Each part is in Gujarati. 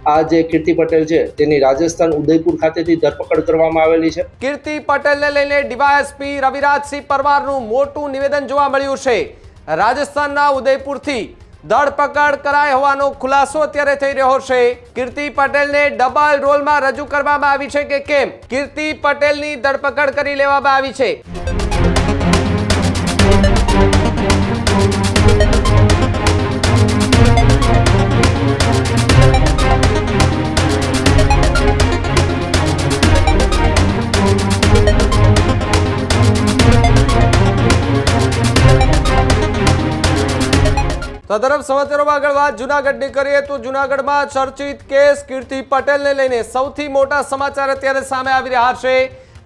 આ જે કીર્તિ પટેલ છે તેની રાજસ્થાન ઉદયપુર ખાતેથી ધરપકડ કરવામાં આવેલી છે। કીર્તિ પટેલને લઈને ડીવાયએસપી રવિરાજસિંહ પરમારનું મોટું નિવેદન જોવા મળ્યું છે। રાજસ્થાનના ઉદયપુરથી ધરપકડ કરાઈ હોવાનો ખુલાસો અત્યારે થઈ રહ્યો છે। કીર્તિ પટેલને ડબલ રોલમાં રજૂ કરવામાં આવી છે કે કેમ? કીર્તિ પટેલની ધરપકડ કરી લેવામાં આવી છે। તરફ સમાચારોમાં આગળ વાત જૂનાગઢની કરીએ તો જૂનાગઢમાં ચર્ચિત કેસ કીર્તિ પટેલને લઈને સૌથી મોટા સમાચાર અત્યારે સામે આવી રહ્યા છે।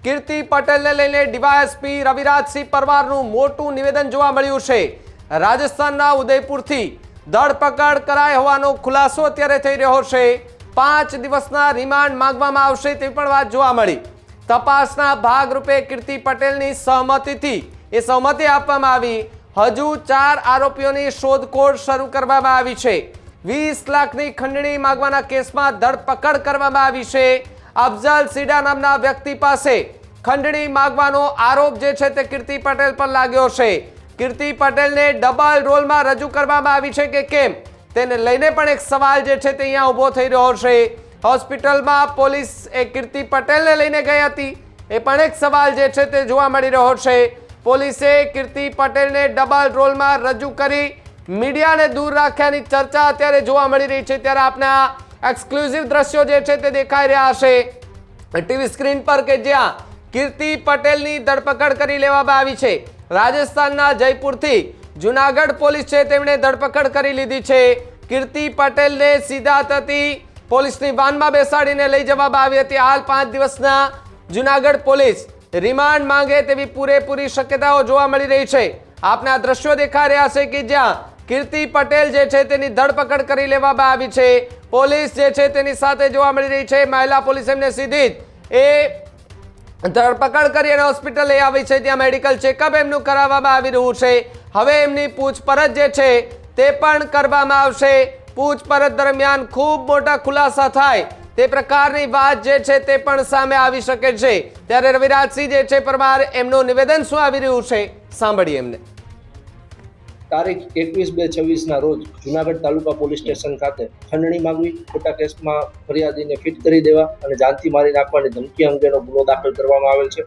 કીર્તિ પટેલને લઈને ડીવાયએસપી રવિરાજસિંહ પરમારનું મોટું નિવેદન જોવા મળ્યું છે। રાજસ્થાનના ઉદયપુરથી ધરપકડ કરાઈ હોવાનો ખુલાસો અત્યારે થઈ રહ્યો છે। 5 દિવસના રિમાન્ડ માંગવામાં આવશે તેવી પણ વાત જોવા મળી। તપાસના ભાગરૂપે કીર્તિ પટેલની સહમતિથી એ સહમતિ આપવામાં આવી। હજુ 4 આરોપીઓની શોધખોળ શરૂ કરવામાં આવી છે। 20 લાખની ખંડણી માંગવાના કેસમાં ધરપકડ કરવામાં આવી છે। અફઝલ સીડા નામના વ્યક્તિ પાસે ખંડણી માંગવાનો આરોપ જે છે તે કીર્તિ પટેલ પર લાગ્યો છે। કીર્તિ પટેલને ડબલ રોલમાં રજૂ કરવામાં આવી છે કે કેમ તેને લઈને પણ એક સવાલ જે છે તે અહીંયા ઊભો થઈ રહ્યો છે। હોસ્પિટલમાં પોલીસ એ કીર્તિ પટેલને લઈને ગઈ હતી એ પણ એક સવાલ જે છે તે જોવા મળી રહ્યો છે। પોલીસે કીર્તિ પટેલને ડબલ રોલમાં રજૂ કરી મીડિયાને દૂર રાખ્યાની ચર્ચા અત્યારે જોવા મળી રહી છે। ત્યારે આપને આ એક્સક્લુઝિવ દ્રશ્યો જે છે તે દેખાઈ રહ્યા છે ટીવી સ્ક્રીન પર કે જ્યાં કીર્તિ પટેલની ધરપકડ કરી લેવામાં આવી છે। રાજસ્થાનના જયપુરથી જૂનાગઢ પોલીસ છે તેમણે ધરપકડ કરી લીધી છે। કીર્તિ પટેલને સીધાથી પોલીસની વાનમાં બેસાડીને લઈ જવામાં આવી હતી। હાલ 5 દિવસના જૂનાગઢ પોલીસ રિમાન્ડ માંગે તેવી પૂરેપૂરી શક્યતાઓ જોવા મળી રહી છે। આપને આ દ્રશ્યો દેખાઈ રહ્યા છે કે જ્યાં કીર્તિ પટેલ જે છે તેની ધરપકડ કરી લેવામાં આવી છે। પોલીસ જે છે તેની સાથે જોવા મળી રહી છે। મહિલા પોલીસ એમને સીધી જ એ ધરપકડ કરી અને હોસ્પિટલ લઈ આવી છે। ત્યાં મેડિકલ ચેકઅપ એમનું કરાવવામાં આવી રહ્યું છે। હવે એમની પૂછપરછ જે છે તે પણ કરવામાં આવશે। પૂછપરછ દરમિયાન ખૂબ મોટા ખુલાસા થાય તે પ્રકારની વાત જે છે તે પણ સામે આવી શકે છે। ત્યારે રવિરાજસિંહ જે છે પરમાર એમનું નિવેદન શું આવી રહ્યું છે સાંભળીએ એમને। તારીખ 21/2/26ના રોજ જૂનાગઢ તાલુકા પોલીસ સ્ટેશન ખાતે ખંડણી માંગવી, ખોટા કેસમાં ફરિયાદીને ફિટ કરી દેવા અને જાનથી મારી નાખવાની ધમકી અંગેનો ગુનો દાખલ કરવામાં આવેલ છે।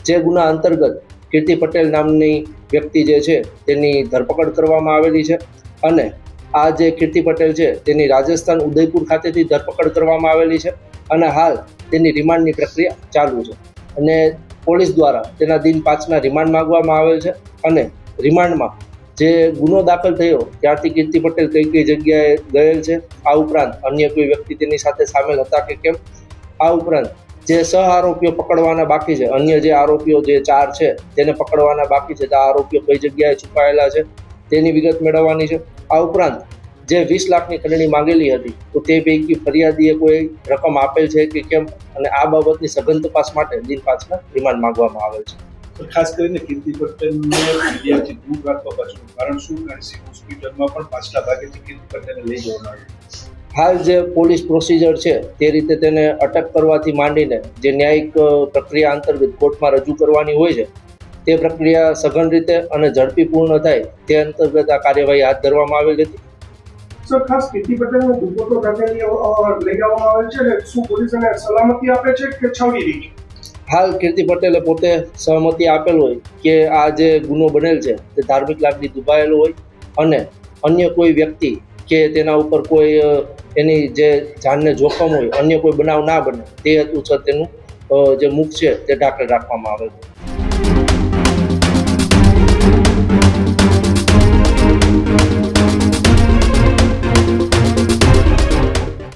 જે ગુના અંતર્ગત કીર્તિ પટેલ નામની વ્યક્તિ જે છે તેની ધરપકડ કરવામાં આવેલી છે અને આ જે કીર્તિ પટેલ છે તેની રાજસ્થાન ઉદયપુર ખાતેથી ધરપકડ કરવામાં આવેલી છે અને હાલ તેની રિમાન્ડની પ્રક્રિયા ચાલુ છે અને પોલીસ દ્વારા તેના દિન 5ના રિમાન્ડ માંગવામાં આવેલ છે અને રિમાન્ડમાં જે ગુનો દાખલ થયો ત્યારથી કીર્તિ પટેલ કઈ જગ્યાએ ગયેલ છે, આ ઉપરાંત અન્ય કોઈ વ્યક્તિ તેની સાથે સામેલ હતા કે કેમ, આ ઉપરાંત જે સહ આરોપીઓ પકડવાના બાકી છે, અન્ય જે આરોપીઓ જે 4 છે તેને પકડવાના બાકી છે, આ આરોપીઓ કઈ જગ્યાએ છુપાયેલા છે તેની વિગત મેળવવાની છે। આ ઉપરાંત જે 20 લાખની ખંડણી માંગેલી હતી તો તે પૈકી ફરિયાદીએ કોઈ રકમ આપેલ છે કે કેમ અને આ બાબતની સઘન તપાસ માટે દિન 5ના રિમાન્ડ માંગવામાં આવેલ છે। ખાસ કરીને કીર્તિ પટેલને મીડિયાથી દૂર રાખવા પાછળનું કારણ શું? કારણ હોસ્પિટલમાં પણ પાછલા ભાગેથી કીર્તિ પટેલને લઈ જવામાં આવ્યું। હાલ જે પોલીસ પ્રોસિજર છે તે રીતે તેને અટક કરવાથી માંડીને જે ન્યાયિક પ્રક્રિયા અંતર્ગત કોર્ટમાં રજૂ કરવાની હોય છે તે પ્રક્રિયા સઘન રીતે અને ઝડપી પૂર્ણ થાય તે અંતર્ગત આ કાર્યવાહી હાથ ધરવામાં આવેલી હતી। સર, ખાસ કીર્તિ પટેલને દુપટ્ટો ઢાંકીને લઈ જવામાં આવે છે ને શું પોલીસ એને સલામતી આપે છે કે છાવડી રહી છે? હાલ કીર્તિ પટેલે પોતે સહમતિ આપેલ હોય કે આ જે ગુનો બનેલ છે તે ધાર્મિક લાગણી દુભાયેલો હોય અને અન્ય કોઈ વ્યક્તિ કે તેના ઉપર કોઈ એની જે જાનને જોખમ હોય, અન્ય કોઈ બનાવ ના બને તે હેતુસર તેનું જે મુખ છે તે ઢાંકેલ રાખવામાં આવે છે।